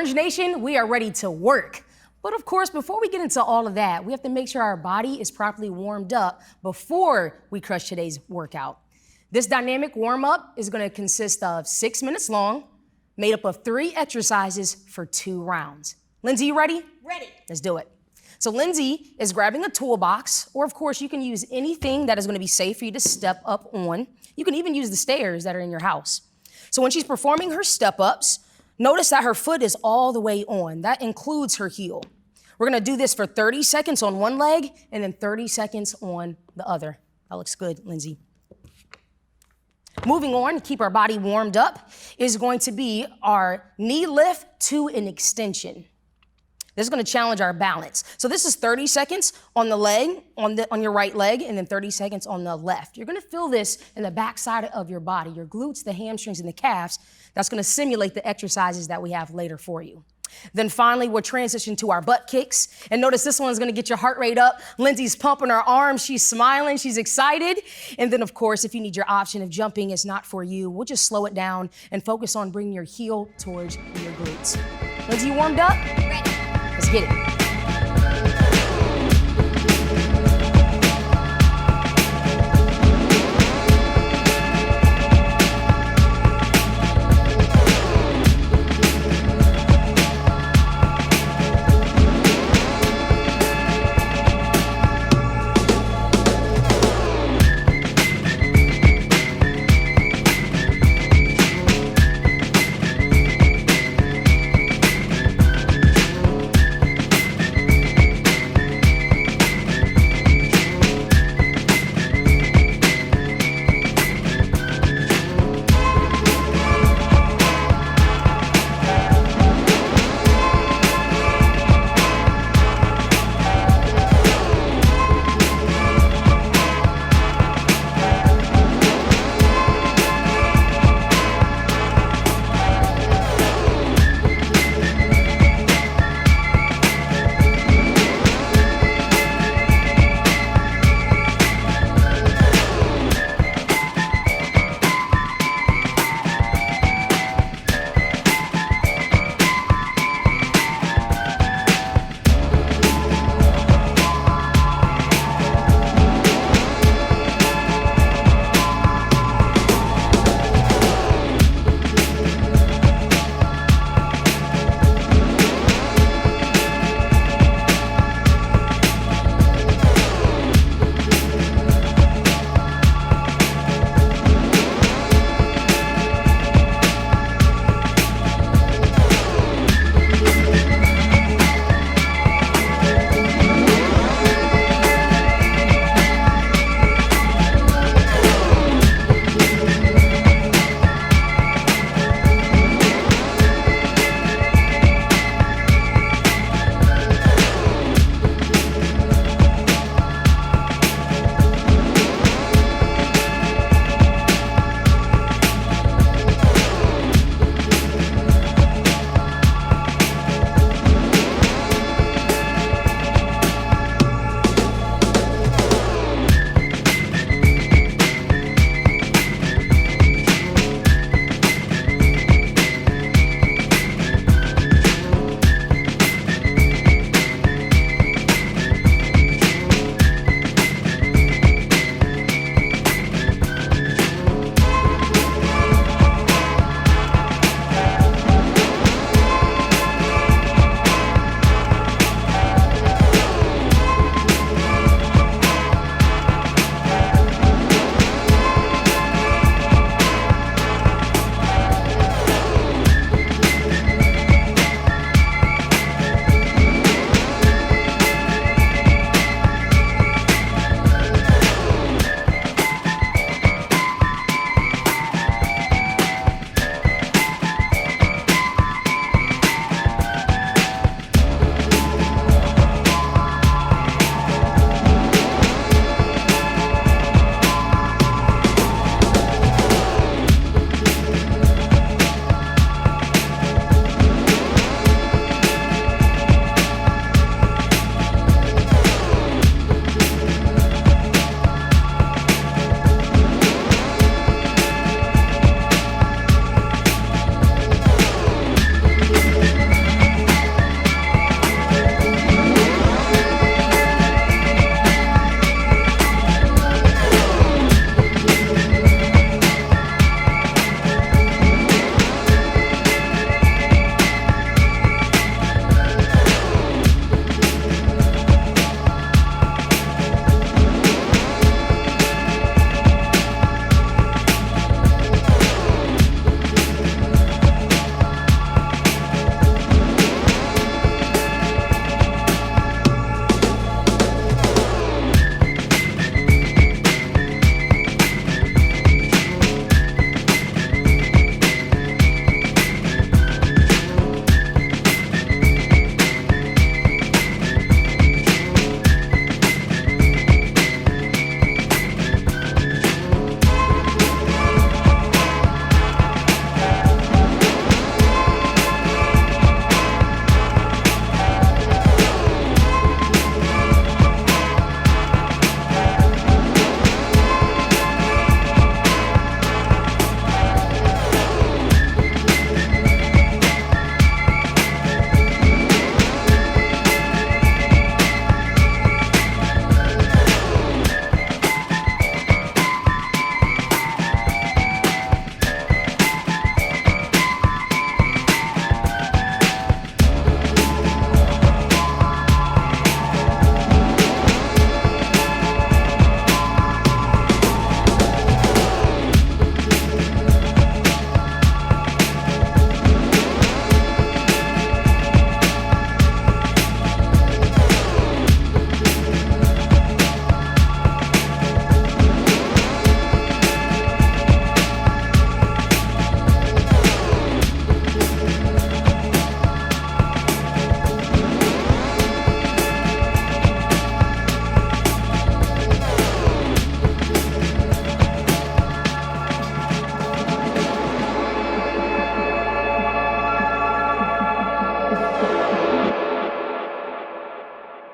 Orange Nation, we are ready to work. But of course, before we get into all of that, we have to make sure our body is properly warmed up before we crush today's workout. This dynamic warm-up is going to consist of 6 minutes long, made up of 3 exercises for 2 rounds. Lindsay, you ready? Ready. Let's do it. So Lindsay is grabbing a toolbox, or of course, you can use anything that is going to be safe for you to step up on. You can even use the stairs that are in your house. So when she's performing her step-ups, notice that her foot is all the way on. That includes her heel. We're gonna do this for 30 seconds on one leg and then 30 seconds on the other. That looks good, Lindsay. Moving on, to keep our body warmed up, is going to be our knee lift to an extension. This is gonna challenge our balance. So this is 30 seconds on the leg, on your right leg, and then 30 seconds on the left. You're gonna feel this in the backside of your body, your glutes, the hamstrings, and the calves. That's gonna simulate the exercises that we have later for you. Then finally, we'll transition to our butt kicks. And notice this one's gonna get your heart rate up. Lindsay's pumping her arms, she's smiling, she's excited. And then of course, if you need your option, if jumping is not for you, we'll just slow it down and focus on bringing your heel towards your glutes. Lindsay, you warmed up? Ready. Let's get it.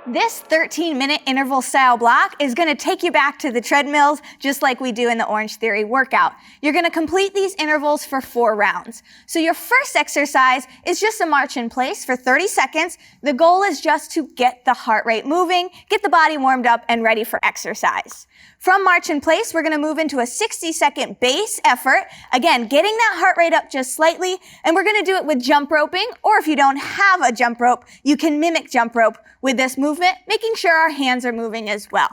This 13-minute interval style block is going to take you back to the treadmills just like we do in the Orangetheory workout. You're going to complete these intervals for 4 rounds. So your first exercise is just a march in place for 30 seconds. The goal is just to get the heart rate moving, get the body warmed up and ready for exercise. From march in place, we're going to move into a 60-second base effort. Again, getting that heart rate up just slightly, and we're going to do it with jump roping, or if you don't have a jump rope, you can mimic jump rope with this movement, making sure our hands are moving as well.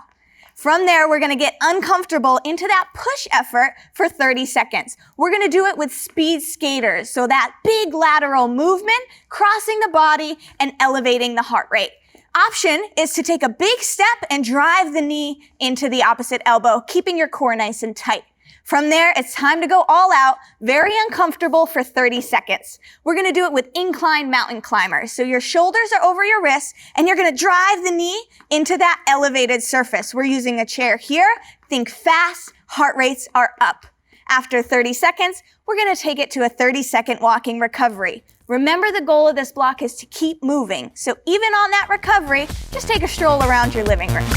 From there, we're going to get uncomfortable into that push effort for 30 seconds. We're going to do it with speed skaters, so that big lateral movement, crossing the body and elevating the heart rate. Option is to take a big step and drive the knee into the opposite elbow, keeping your core nice and tight. From there, it's time to go all out, very uncomfortable for 30 seconds. We're going to do it with incline mountain climbers. So your shoulders are over your wrists, and you're going to drive the knee into that elevated surface. We're using a chair here. Think fast, heart rates are up. After 30 seconds, we're going to take it to a 30-second walking recovery. Remember, the goal of this block is to keep moving. So even on that recovery, just take a stroll around your living room.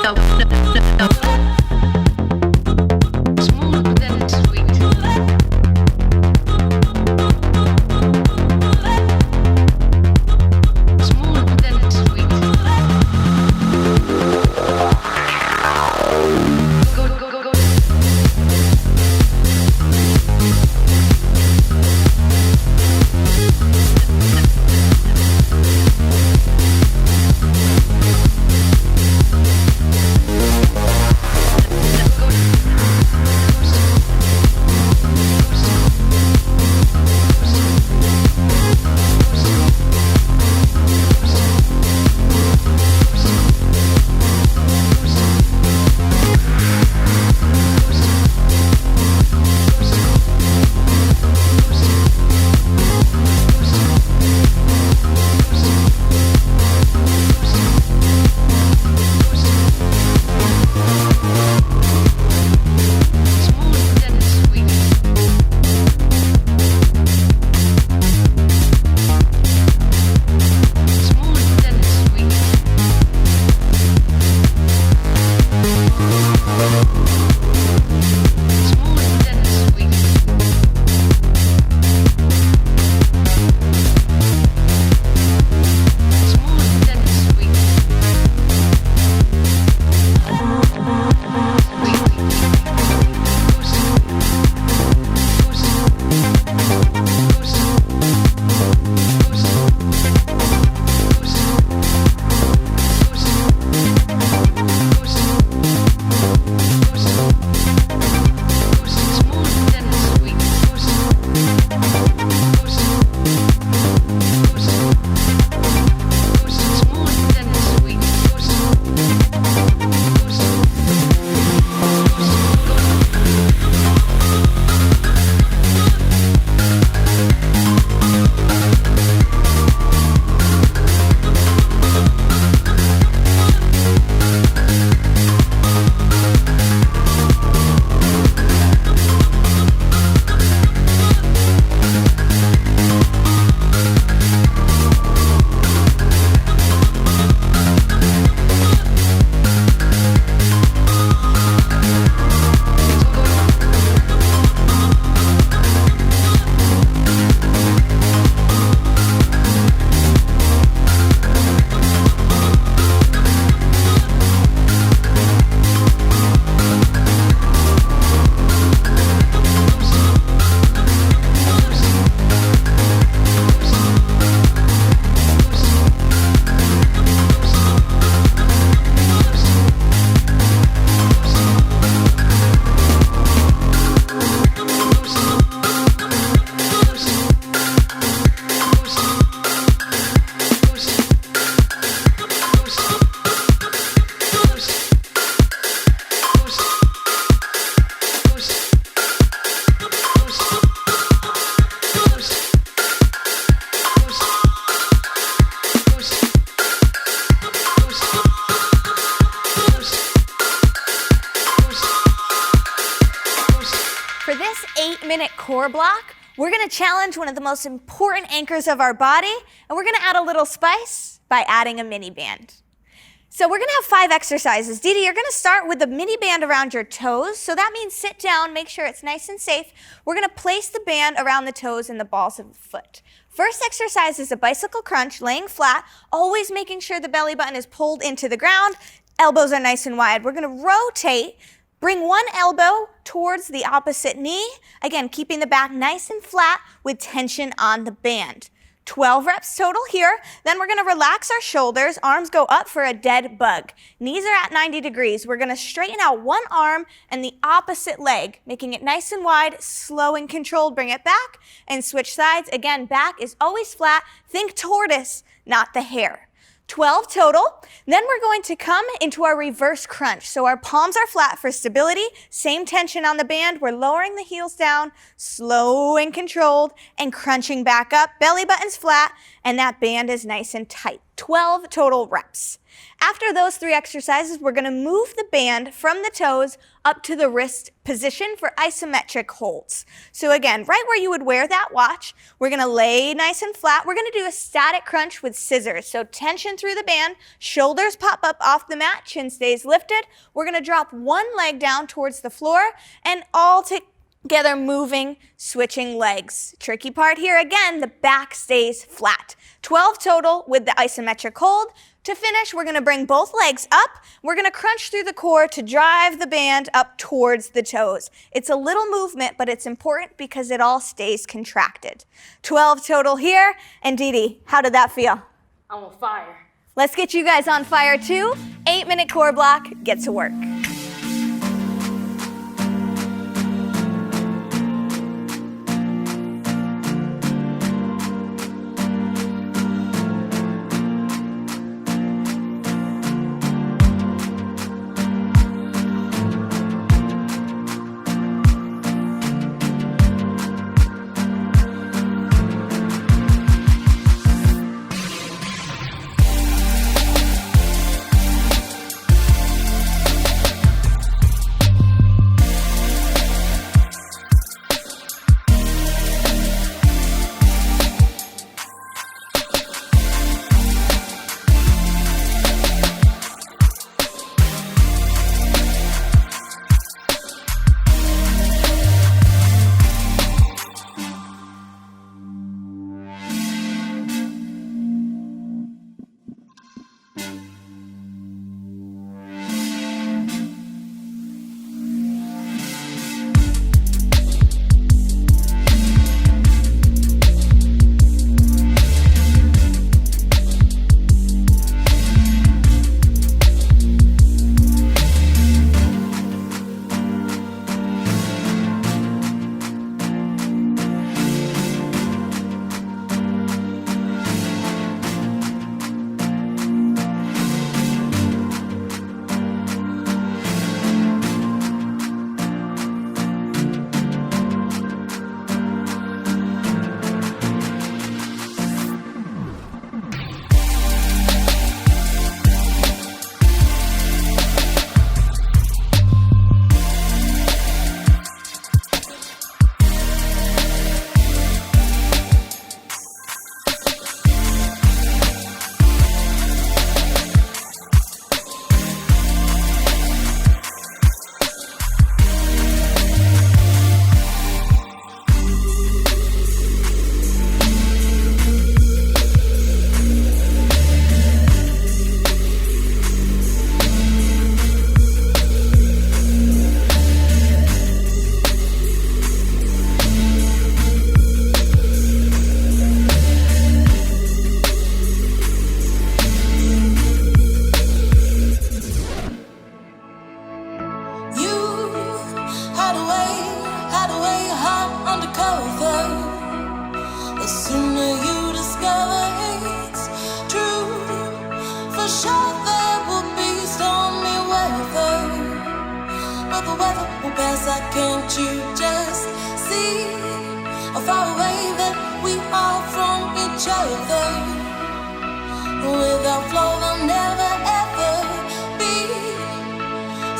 Smooth and sweet. Smooth and sweet. Go, go, go, go. For this 8-minute core block, we're gonna challenge one of the most important anchors of our body, and we're gonna add a little spice by adding a mini band. So we're gonna have 5 exercises. Didi, you're gonna start with the mini band around your toes. So that means sit down, make sure it's nice and safe. We're gonna place the band around the toes and the balls of the foot. First exercise is a bicycle crunch, laying flat, always making sure the belly button is pulled into the ground. Elbows are nice and wide. We're gonna rotate. Bring one elbow towards the opposite knee. Again, keeping the back nice and flat with tension on the band. 12 reps total here. Then we're gonna relax our shoulders. Arms go up for a dead bug. Knees are at 90 degrees. We're gonna straighten out one arm and the opposite leg, making it nice and wide, slow and controlled. Bring it back and switch sides. Again, back is always flat. Think tortoise, not the hare. 12 total. Then we're going to come into our reverse crunch. So our palms are flat for stability, same tension on the band. We're lowering the heels down, slow and controlled, and crunching back up. Belly button's flat, and that band is nice and tight. 12 total reps. After those 3 exercises, we're going to move the band from the toes up to the wrist position for isometric holds. So again, right where you would wear that watch, we're going to lay nice and flat. We're going to do a static crunch with scissors. So tension through the band, shoulders pop up off the mat, chin stays lifted. We're going to drop one leg down towards the floor and all together moving, switching legs. Tricky part here, again, the back stays flat. 12 total with the isometric hold. To finish, we're going to bring both legs up. We're going to crunch through the core to drive the band up towards the toes. It's a little movement, but it's important because it all stays contracted. 12 total here. And Dee Dee, how did that feel? I'm on fire. Let's get you guys on fire too. 8-minute core block. Get to work. Can't you just see how far away that we are from each other? Without flow there'll never ever be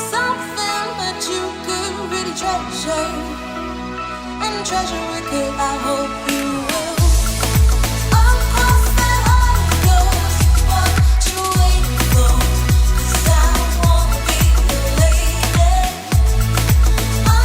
something that you could really treasure. And treasure it could, I hope you will. Across that heart goes what you wait for, 'cause I wanna be your lady. Oh,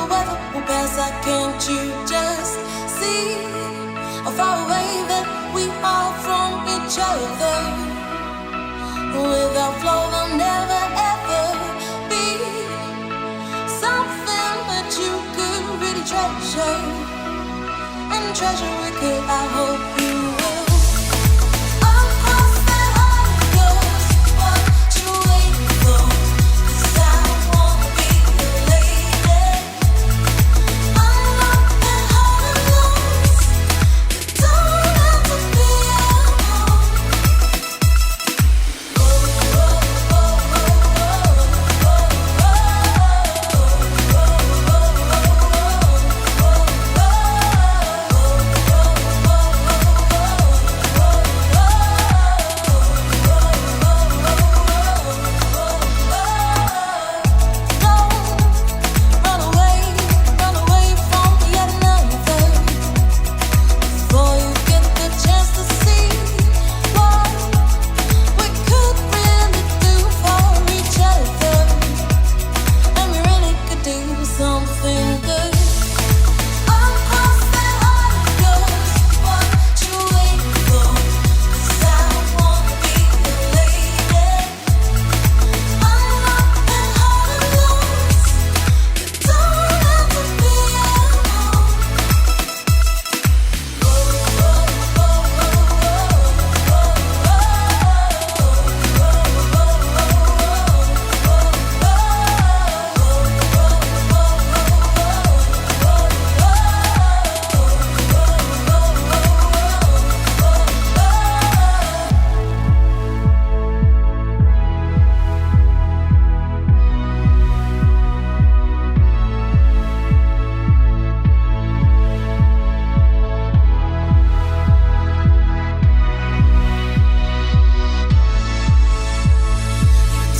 the weather will pass. Can't you just see how far away that we are from each other? Without flow, there'll never ever be something that you could really treasure. And treasure it could, I hope you will. Across that heart of yours, what you waiting for? 'Cause I wanna be your lady. Unlock that heart of yours. You don't have to be alone. Run away from yet another. Before you get the chance to see what we could really do for each other. And we really could do something good. Across that heart of yours, what you waiting for? 'Cause I wanna be your lady. Unlock that heart of yours. You don't have to be alone.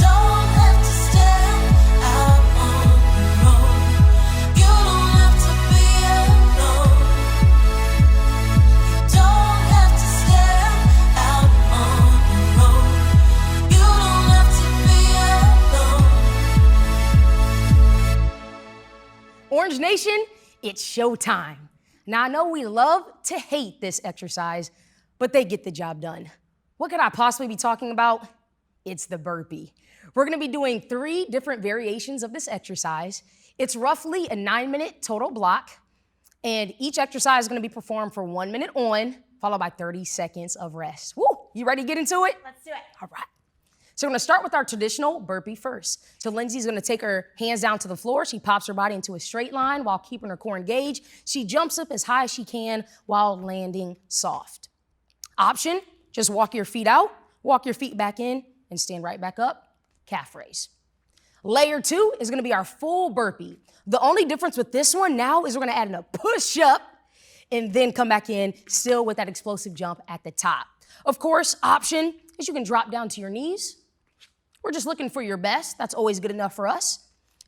Don't have to step out on your own. You don't have to be alone. You don't have to step out on your own. You don't have to be alone. Orange Nation, it's showtime. Now, I know we love to hate this exercise, but they get the job done. What could I possibly be talking about? It's the burpee. We're gonna be doing 3 different variations of this exercise. It's roughly a 9-minute total block, and each exercise is gonna be performed for 1 minute on, followed by 30 seconds of rest. Woo! You ready to get into it? Let's do it. All right. So we're gonna start with our traditional burpee first. So Lindsay's gonna take her hands down to the floor. She pops her body into a straight line while keeping her core engaged. She jumps up as high as she can while landing soft. Option, just walk your feet out, walk your feet back in, and stand right back up, calf raise. Layer 2 is gonna be our full burpee. The only difference with this one now is we're gonna add in a push up and then come back in, still with that explosive jump at the top. Of course, option is you can drop down to your knees. We're just looking for your best. That's always good enough for us.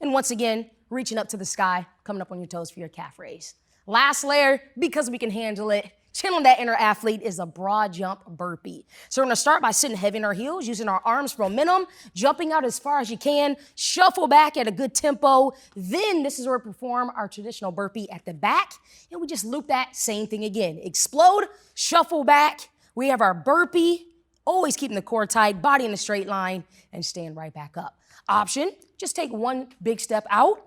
And once again, reaching up to the sky, coming up on your toes for your calf raise. Last layer, because we can handle it, channeling that inner athlete, is a broad jump burpee. So we're gonna start by sitting heavy in our heels, using our arms for momentum, jumping out as far as you can, shuffle back at a good tempo. Then this is where we perform our traditional burpee at the back, and we just loop that same thing again. Explode, shuffle back. We have our burpee, always keeping the core tight, body in a straight line, and stand right back up. Option, just take one big step out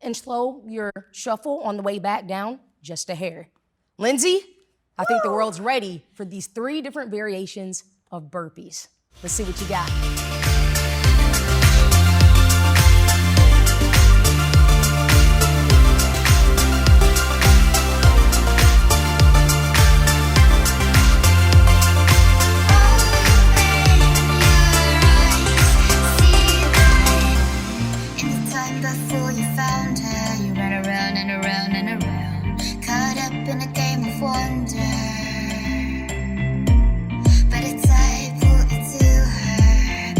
and slow your shuffle on the way back down just a hair. Lindsay, I think the world's ready for these 3 different variations of burpees. Let's see what you got. Before you found her, you ran around and around and around, caught up in a game of wonder. But it's I put it to her.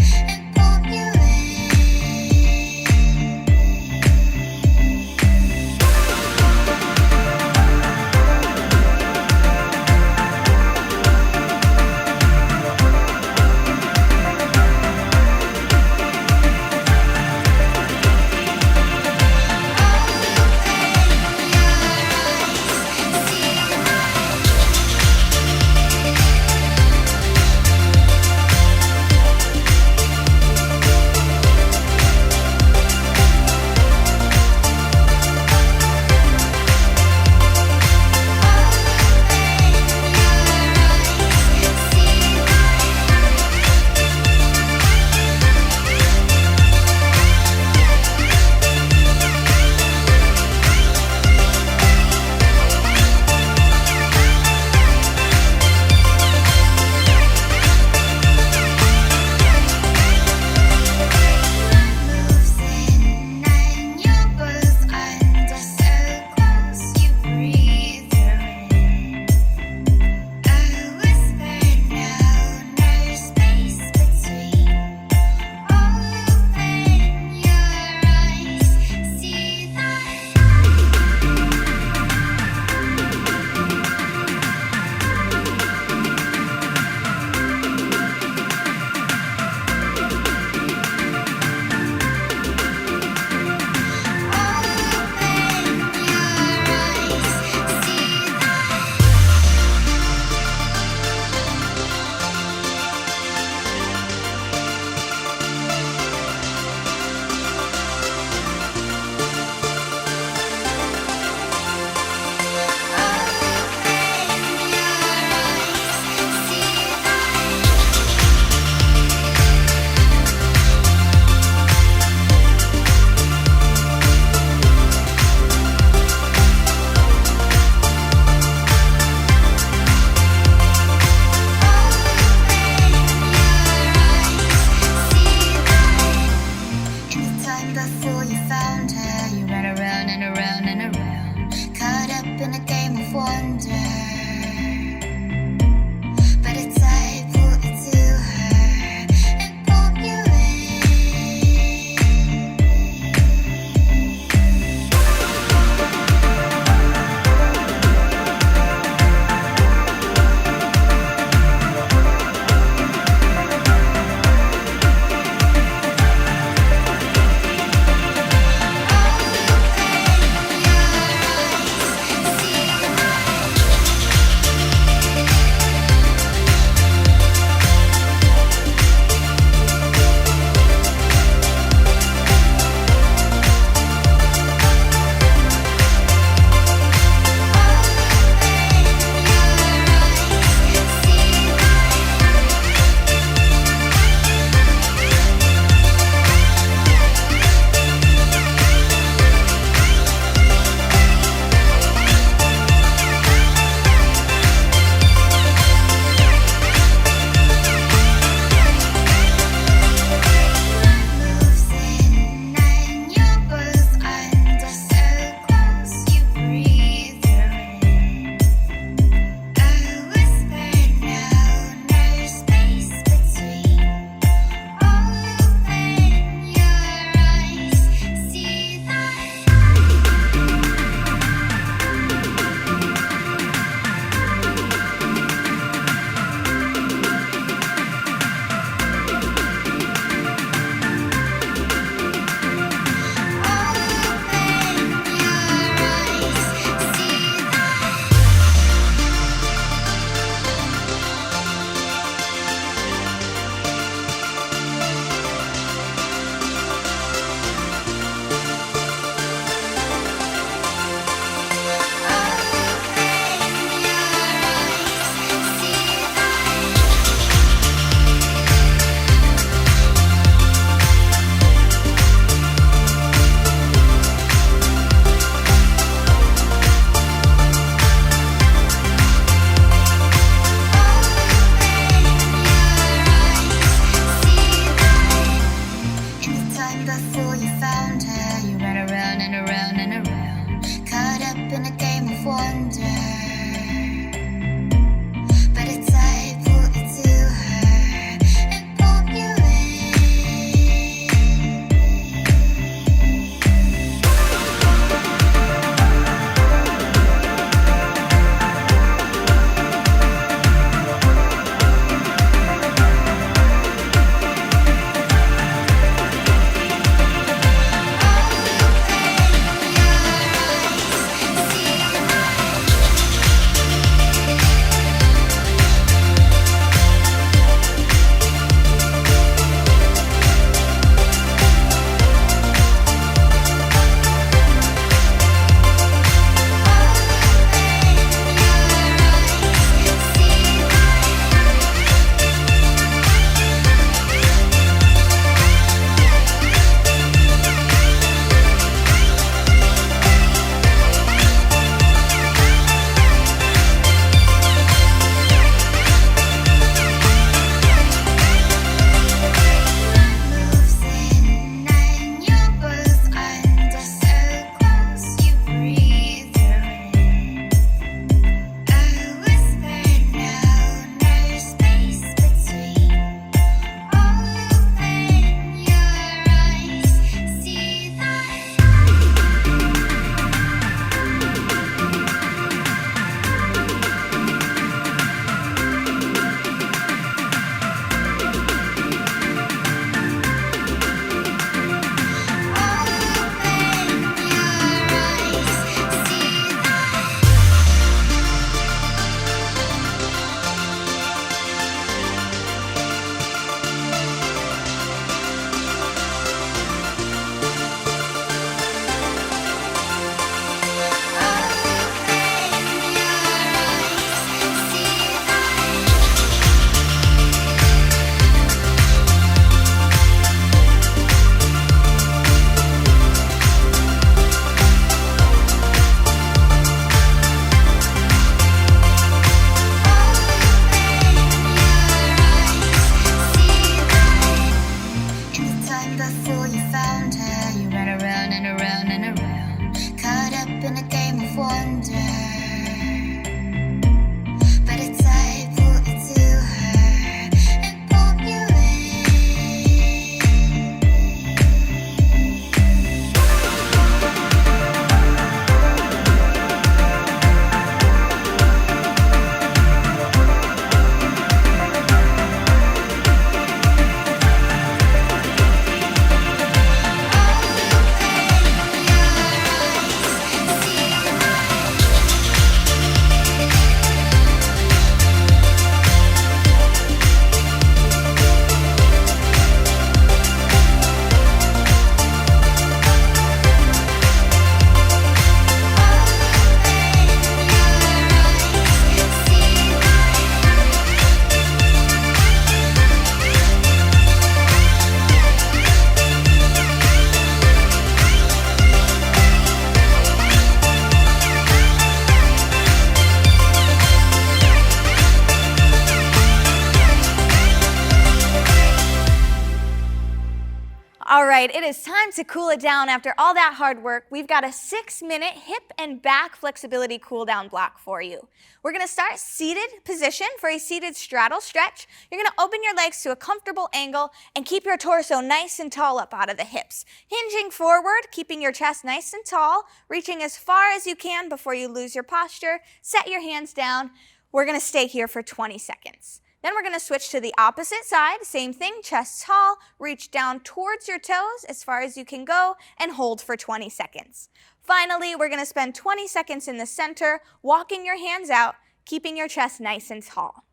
right, it is time to cool it down after all that hard work. We've got a 6-minute hip and back flexibility cool down block for you. We're gonna start seated position for a seated straddle stretch. You're gonna open your legs to a comfortable angle and keep your torso nice and tall up out of the hips. Hinging forward, keeping your chest nice and tall, reaching as far as you can before you lose your posture. Set your hands down. We're gonna stay here for 20 seconds. Then we're gonna switch to the opposite side, same thing, chest tall, reach down towards your toes as far as you can go, and hold for 20 seconds. Finally, we're gonna spend 20 seconds in the center, walking your hands out, keeping your chest nice and tall.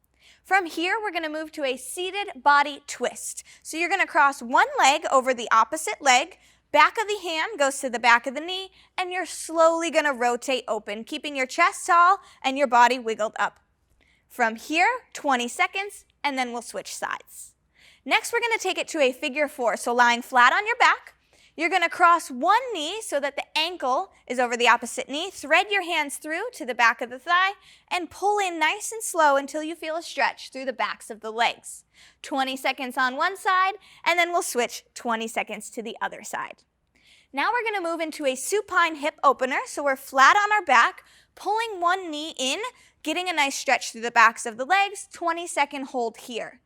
From here, we're gonna move to a seated body twist. So you're gonna cross one leg over the opposite leg, back of the hand goes to the back of the knee, and you're slowly gonna rotate open, keeping your chest tall and your body wiggled up. From here, 20 seconds, and then we'll switch sides. Next, we're gonna take it to a figure 4. So lying flat on your back, you're gonna cross one knee so that the ankle is over the opposite knee. Thread your hands through to the back of the thigh and pull in nice and slow until you feel a stretch through the backs of the legs. 20 seconds on one side, and then we'll switch 20 seconds to the other side. Now we're gonna move into a supine hip opener. So we're flat on our back, pulling one knee in, getting a nice stretch through the backs of the legs, 20-second hold here.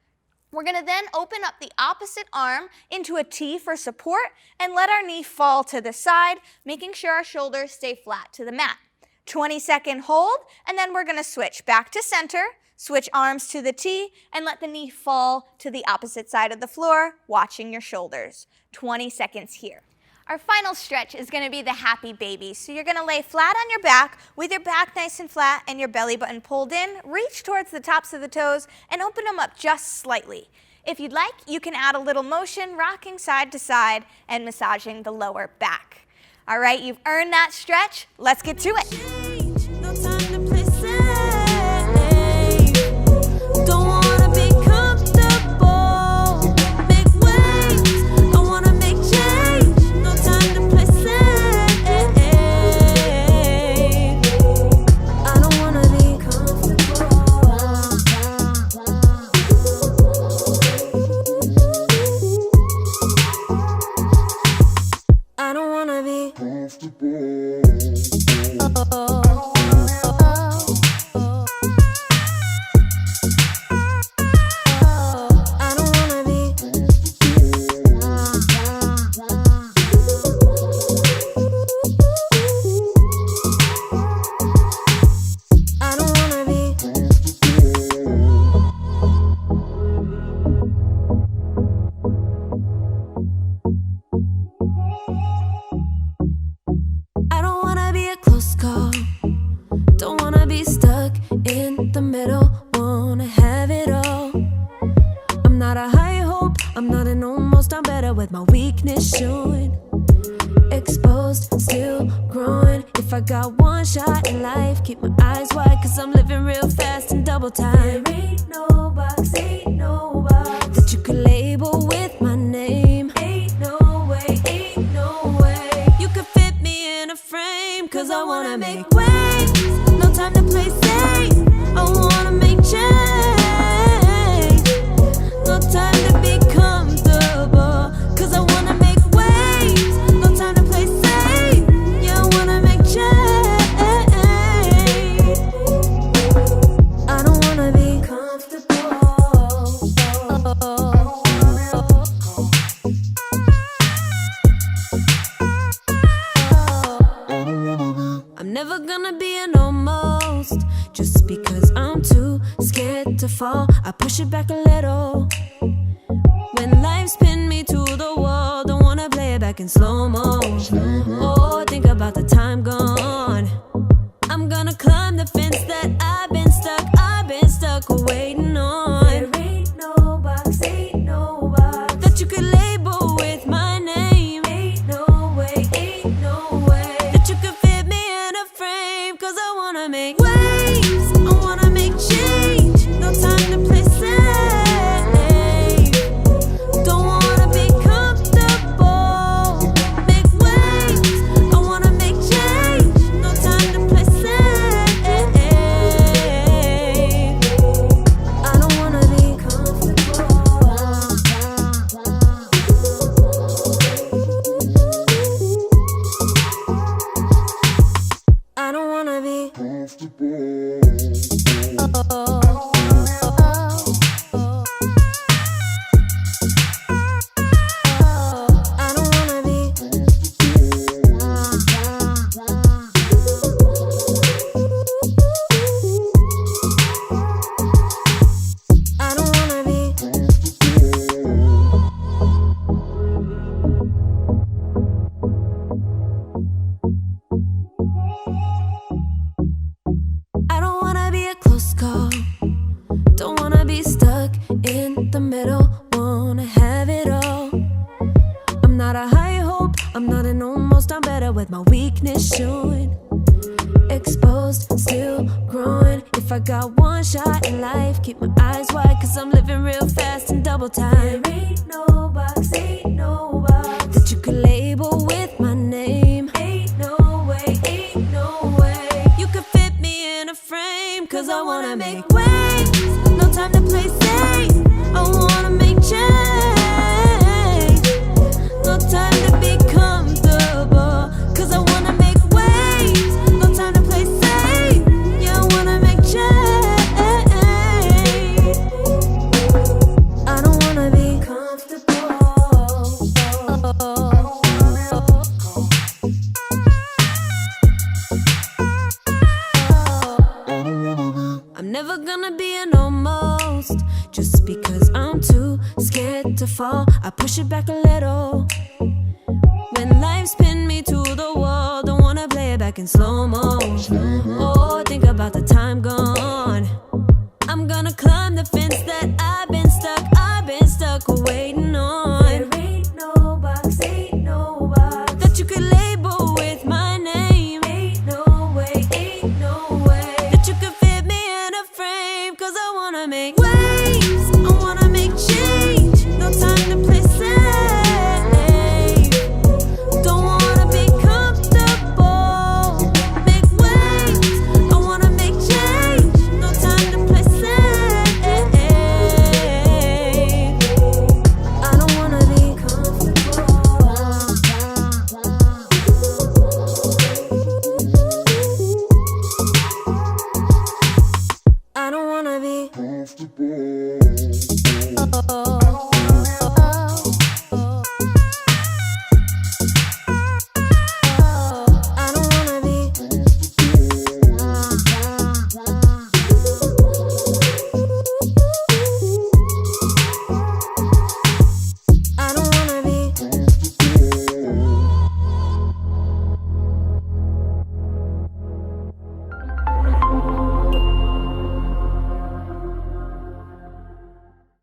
We're gonna then open up the opposite arm into a T for support and let our knee fall to the side, making sure our shoulders stay flat to the mat. 20-second hold, and then we're gonna switch back to center, switch arms to the T, and let the knee fall to the opposite side of the floor, watching your shoulders. 20 seconds here. Our final stretch is gonna be the happy baby. So you're gonna lay flat on your back with your back nice and flat and your belly button pulled in. Reach towards the tops of the toes and open them up just slightly. If you'd like, you can add a little motion, rocking side to side and massaging the lower back. All right, you've earned that stretch. Let's get to it. No time to play safe. Don't wanna be comfortable. Make waves. I wanna make change. No time to play safe. I don't wanna be comfortable. I don't wanna be comfortable. I don't wanna be a close call. Don't wanna be stuck in the middle. Wanna have it all. I'm not a high hope. I'm not an almost. I'm better with my weakness showing. Exposed, still growing. If I got one shot in life, keep my eyes wide, cause I'm living real fast in double time. There ain't no box that you could label with my name. Ain't no way you could fit me in a frame, cause I wanna make waves. No time to play safe. I wanna make change. No time to be comfortable, cause I wanna make waves. No time to play safe. Yeah, I wanna make change. I don't wanna be comfortable. I'm never gonna be an almost, just because I'm too scared to fall. I push it back a little. When life's pinned me to the wall, don't wanna play it back in slow-mo. Oh, think about the time gone. I'm gonna climb the fence that I've been stuck waiting on. There ain't no box that you could label with my name. Ain't no way that you could fit me in a frame, cause I wanna make waves. I wanna make change. No time to play safe. Don't wanna be comfortable. Make waves. I wanna make change. I don't wanna be a close call. Don't wanna be stuck in the middle. Wanna have it all. I'm not a high hope. I'm not an almost. I'm better with my weakness showing. Exposed, still growing. If I got one shot in life, keep my eyes wide, cause I'm living real fast in double time. There ain't no box that you could label with my name. Ain't no way you could fit me in a frame, cause I wanna make waves. No time to play safe. I wanna make change. No time to be comfortable, cause I wanna make waves. No time to play safe. Yeah, I wanna make change. I don't wanna be comfortable. I'm never gonna be an almost, just because I'm too scared to fall. I push it back a little. When life's pinned me to the wall, don't wanna play it back in slow-mo. Oh, think about the time gone. I'm gonna climb the fence that